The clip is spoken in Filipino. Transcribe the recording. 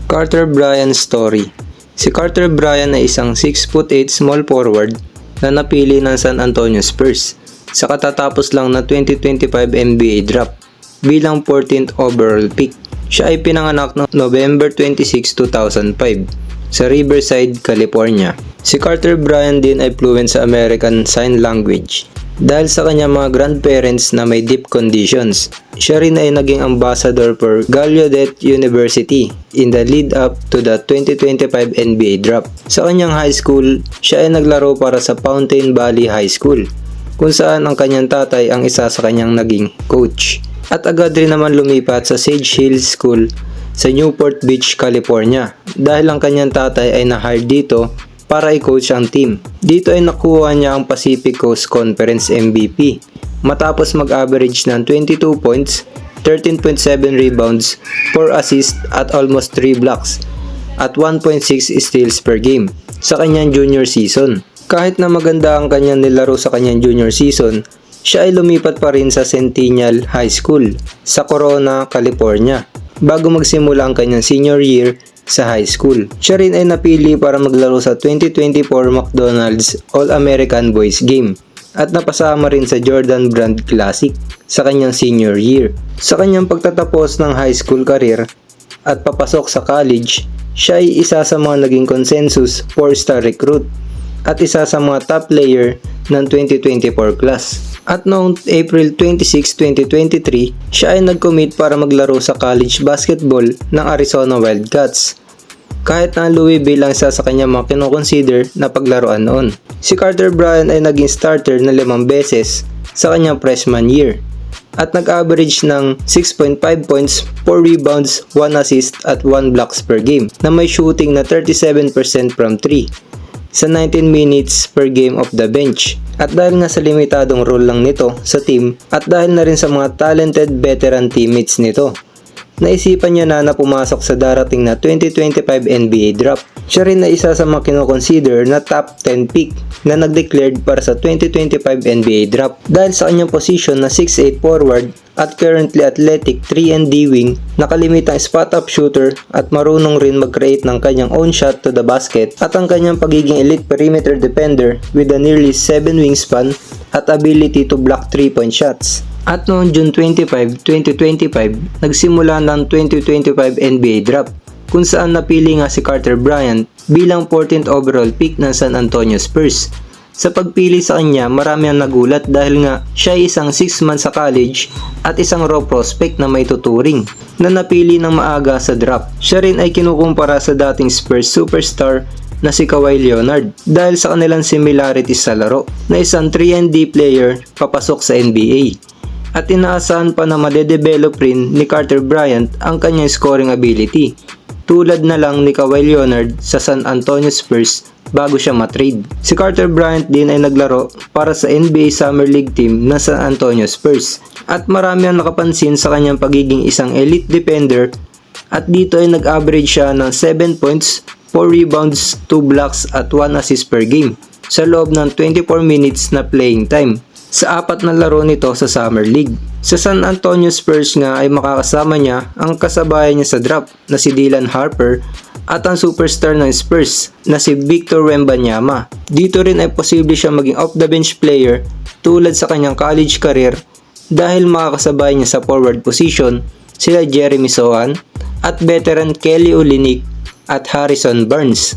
Carter Bryant Story. Si Carter Bryant ay isang 6'8" small forward na napili ng San Antonio Spurs sa katatapos lang na 2025 NBA draft bilang 14th overall pick. Siya ay pinanganak noong November 26, 2005 sa Riverside, California. Si Carter Bryant din ay fluent sa American Sign Language dahil sa kanyang mga grandparents na may deep conditions. Siya rin ay naging ambassador for Gallaudet University in the lead up to the 2025 NBA draft. Sa kanyang high school, siya ay naglaro para sa Fountain Valley High School, kung saan ang kanyang tatay ang isa sa kanyang naging coach. At agad rin naman lumipat sa Sage Hill School sa Newport Beach, California dahil ang kanyang tatay ay na-hire dito para i-coach ang team. Dito ay nakuha niya ang Pacific Coast Conference MVP matapos mag-average ng 22 points, 13.7 rebounds, 4 assists at almost 3 blocks at 1.6 steals per game sa kanyang junior season. Kahit na maganda ang kanyang nilaro sa kanyang junior season, siya ay lumipat pa rin sa Centennial High School sa Corona, California bago magsimula ang kanyang senior year sa high school. Siya rin ay napili para maglaro sa 2024 McDonald's All-American Boys Game at napasama rin sa Jordan Brand Classic sa kanyang senior year. Sa kanyang pagtatapos ng high school career at papasok sa college, siya ay isa sa mga naging consensus 4-star recruit at isa sa mga top player ng 2024 class. At noong April 26, 2023, siya ay nag-commit para maglaro sa college basketball ng Arizona Wildcats. Kahit na Louis bilang isa sa kanyang mga kinoconsider na paglaruan noon. Si Carter Bryant ay naging starter na 5 beses sa kanyang freshman year at nag-average ng 6.5 points, 4 rebounds, 1 assist at 1 blocks per game na may shooting na 37% from 3 sa 19 minutes per game of the bench. At dahil nga sa limitadong role lang nito sa team at dahil na rin sa mga talented veteran teammates nito, naisipan niya na pumasok sa darating na 2025 NBA draft. Siya rin na isa sa mga kinoconsider na top 10 pick na nag-declared para sa 2025 NBA draft dahil sa kanyang position na 6'8" forward at currently athletic 3-and-D wing, nakalimitang spot-up shooter at marunong rin mag-create ng kanyang own shot to the basket at ang kanyang pagiging elite perimeter defender with a nearly 7 wingspan at ability to block 3-point shots. At noong June 25, 2025, nagsimula ng 2025 NBA draft kung saan napili nga si Carter Bryant bilang 14th overall pick ng San Antonio Spurs. Sa pagpili sa kanya, marami ang nagulat dahil nga siya ay isang 6 months sa college at isang raw prospect na may tuturing na napili ng maaga sa draft. Siya rin ay kinukumpara sa dating Spurs superstar na si Kawhi Leonard dahil sa kanilang similarities sa laro na isang 3-and-D player papasok sa NBA. At inaasahan pa na madedevelop rin ni Carter Bryant ang kanyang scoring ability tulad na lang ni Kawhi Leonard sa San Antonio Spurs bago siya matrade. Si Carter Bryant din ay naglaro para sa NBA Summer League team ng San Antonio Spurs at marami ang nakapansin sa kanyang pagiging isang elite defender at dito ay nag-average siya ng 7 points, 4 rebounds, 2 blocks at 1 assist per game sa loob ng 24 minutes na playing time sa 4 na laro nito sa Summer League. Sa San Antonio Spurs nga ay makakasama niya ang kasabayan niya sa draft na si Dylan Harper at ang superstar ng Spurs na si Victor Wembanyama. Dito rin ay posible siya maging off-the-bench player tulad sa kanyang college career dahil makakasabay niya sa forward position sila Jeremy Sohan at veteran Kelly Olynyk at Harrison Barnes.